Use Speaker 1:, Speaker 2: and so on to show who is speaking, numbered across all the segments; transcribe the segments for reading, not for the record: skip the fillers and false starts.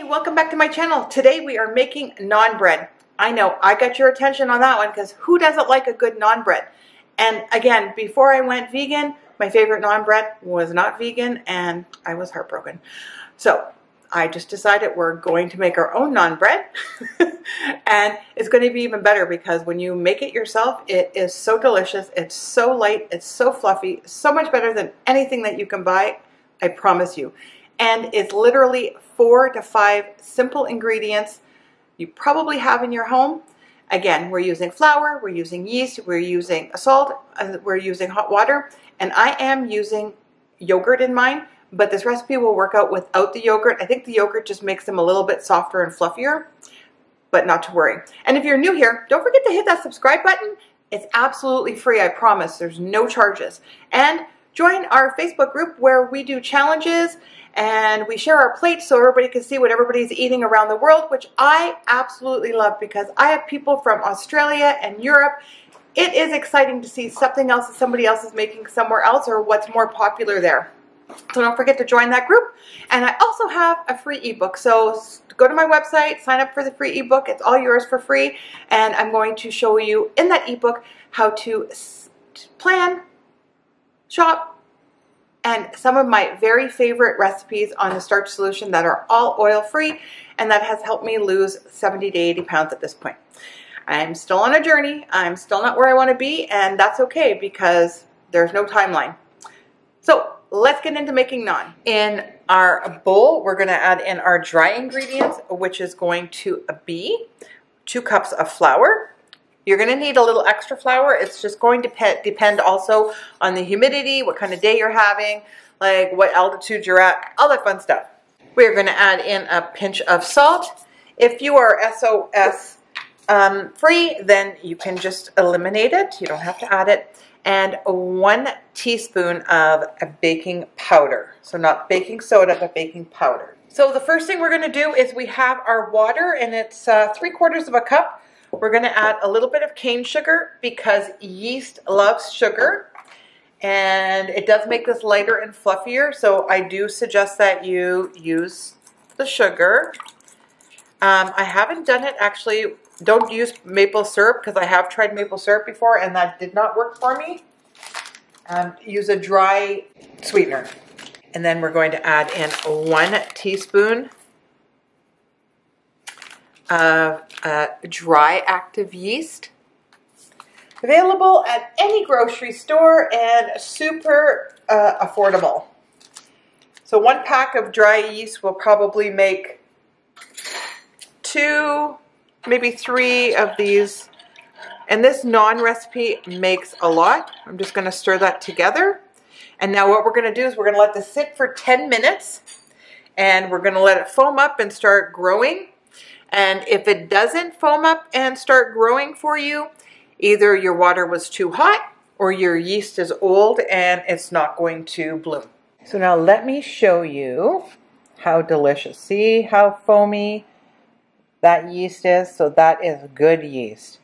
Speaker 1: Hey, welcome back to my channel. Today we are making naan bread. I know, I got your attention on that one because who doesn't like a good naan bread? And again, before I went vegan, my favorite naan bread was not vegan and I was heartbroken. So I just decided we're going to make our own naan bread. And it's going to be even better because when you make it yourself, it is so delicious. It's so light. It's so fluffy. So much better than anything that you can buy. I promise you. And it's literally 4 to 5 simple ingredients you probably have in your home. Again, we're using flour, we're using yeast, we're using salt, we're using hot water, and I am using yogurt in mine, but this recipe will work out without the yogurt. I think the yogurt just makes them a little bit softer and fluffier, but not to worry. And if you're new here, don't forget to hit that subscribe button. It's absolutely free, I promise. There's no charges. And join our Facebook group where we do challenges and we share our plates so everybody can see what everybody's eating around the world, which I absolutely love because I have people from Australia and Europe. It is exciting to see something else that somebody else is making somewhere else or what's more popular there. So don't forget to join that group. And I also have a free ebook. So go to my website, sign up for the free ebook. It's all yours for free. And I'm going to show you in that ebook how to plan, shop, and some of my very favorite recipes on the starch solution that are all oil-free, and that has helped me lose 70 to 80 pounds at this point. I'm still on a journey. I'm still not where I want to be, and that's okay because there's no timeline. So let's get into making naan. In our bowl, we're going to add in our dry ingredients, which is going to be 2 cups of flour. You're going to need a little extra flour. It's just going to depend also on the humidity, what kind of day you're having, like what altitude you're at, all that fun stuff. We're going to add in a pinch of salt. If you are SOS free, then you can just eliminate it. You don't have to add it. And 1 teaspoon of baking powder. So not baking soda, but baking powder. So the first thing we're going to do is we have our water, and it's 3/4 of a cup. We're going to add a little bit of cane sugar because yeast loves sugar, and it does make this lighter and fluffier, so I do suggest that you use the sugar. I haven't done it actually. Don't use maple syrup because I have tried maple syrup before and that did not work for me. Use a dry sweetener. And then we're going to add in 1 teaspoon of dry active yeast, available at any grocery store and super affordable. So 1 pack of dry yeast will probably make 2, maybe 3 of these. And this naan recipe makes a lot. I'm just going to stir that together. And now what we're going to do is we're going to let this sit for 10 minutes and we're going to let it foam up and start growing. And if it doesn't foam up and start growing for you, either your water was too hot or your yeast is old and it's not going to bloom. So now let me show you how delicious. See how foamy that yeast is? So that is good yeast.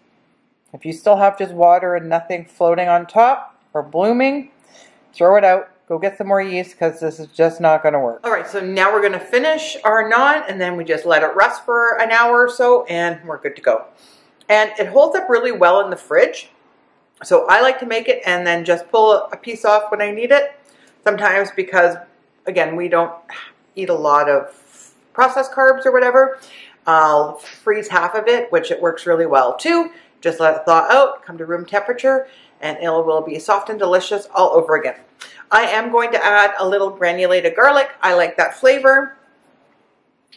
Speaker 1: If you still have just water and nothing floating on top or blooming, throw it out. Go get some more yeast because this is just not going to work. All right, so now we're going to finish our naan and then we just let it rest for an hour or so and we're good to go. And it holds up really well in the fridge. So I like to make it and then just pull a piece off when I need it. Sometimes because, again, we don't eat a lot of processed carbs or whatever. I'll freeze half of it, which it works really well too. Just let it thaw out, come to room temperature, and it will be soft and delicious all over again. I am going to add a little granulated garlic. I like that flavor.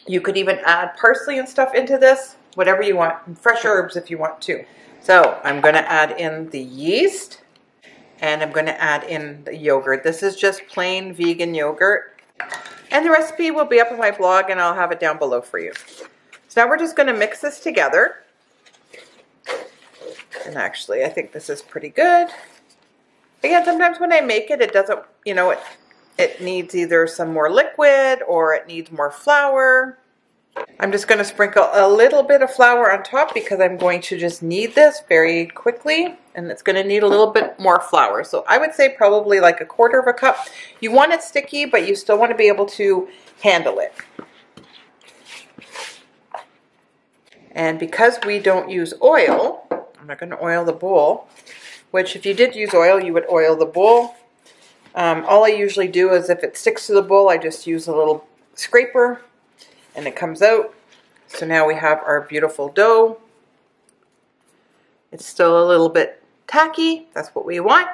Speaker 1: You could even add parsley and stuff into this, whatever you want, and fresh herbs if you want to. So I'm going to add in the yeast, and I'm going to add in the yogurt. This is just plain vegan yogurt. And the recipe will be up on my blog, and I'll have it down below for you. So now we're just going to mix this together. And actually, I think this is pretty good. Again, sometimes when I make it, it doesn't, you know, it needs either some more liquid or it needs more flour. I'm just going to sprinkle a little bit of flour on top because I'm going to just knead this very quickly. And it's going to need a little bit more flour. So I would say probably like 1/4 cup. You want it sticky, but you still want to be able to handle it. And because we don't use oil, I'm not going to oil the bowl, which if you did use oil, you would oil the bowl. All I usually do is if it sticks to the bowl, I just use a little scraper and it comes out. So now we have our beautiful dough. It's still a little bit tacky. That's what we want.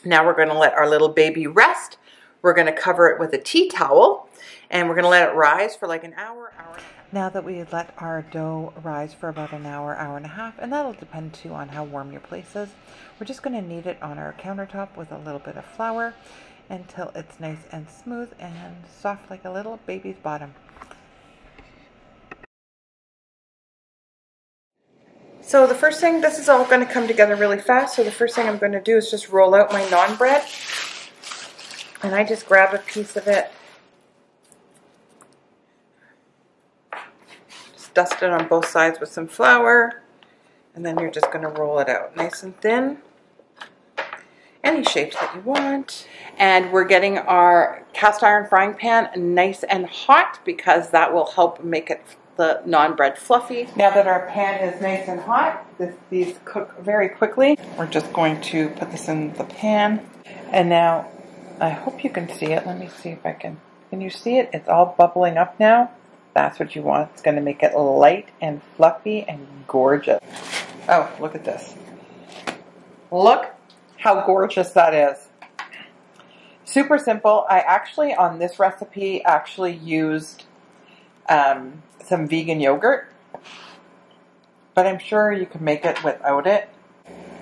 Speaker 1: Now we're going to let our little baby rest. We're going to cover it with a tea towel and we're going to let it rise for like an hour, hour and a half. Now that we let our dough rise for about an hour, hour and a half, and that'll depend too on how warm your place is, we're just going to knead it on our countertop with a little bit of flour until it's nice and smooth and soft like a little baby's bottom. So the first thing, this is all going to come together really fast, so the first thing I'm going to do is just roll out my naan bread, and I just grab a piece of it. Dust it on both sides with some flour, and then you're just going to roll it out nice and thin, any shapes that you want. And we're getting our cast iron frying pan nice and hot because that will help make it the naan bread fluffy. Now that our pan is nice and hot, these cook very quickly. We're just going to put this in the pan, and now I hope you can see it. Let me see if I can. Can you see it? It's all bubbling up now. That's what you want. It's going to make it light and fluffy and gorgeous. Oh, look at this. Look how gorgeous that is. Super simple. I actually, on this recipe, actually used some vegan yogurt. But I'm sure you can make it without it.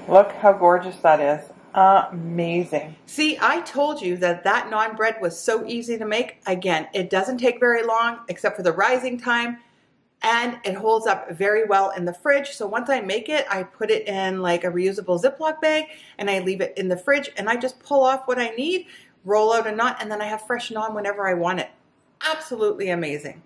Speaker 1: Look how gorgeous that is. Amazing. See, I told you that naan bread was so easy to make. Again, it doesn't take very long except for the rising time, and it holds up very well in the fridge. So once I make it, I put it in like a reusable Ziploc bag and I leave it in the fridge, and I just pull off what I need, roll out a naan, and then I have fresh naan whenever I want it. Absolutely amazing.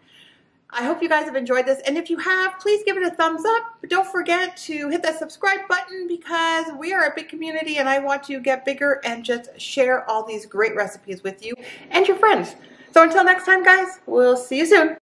Speaker 1: I hope you guys have enjoyed this, and if you have, please give it a thumbs up. But don't forget to hit that subscribe button because we are a big community and I want to get bigger and just share all these great recipes with you and your friends. So until next time, guys, we'll see you soon.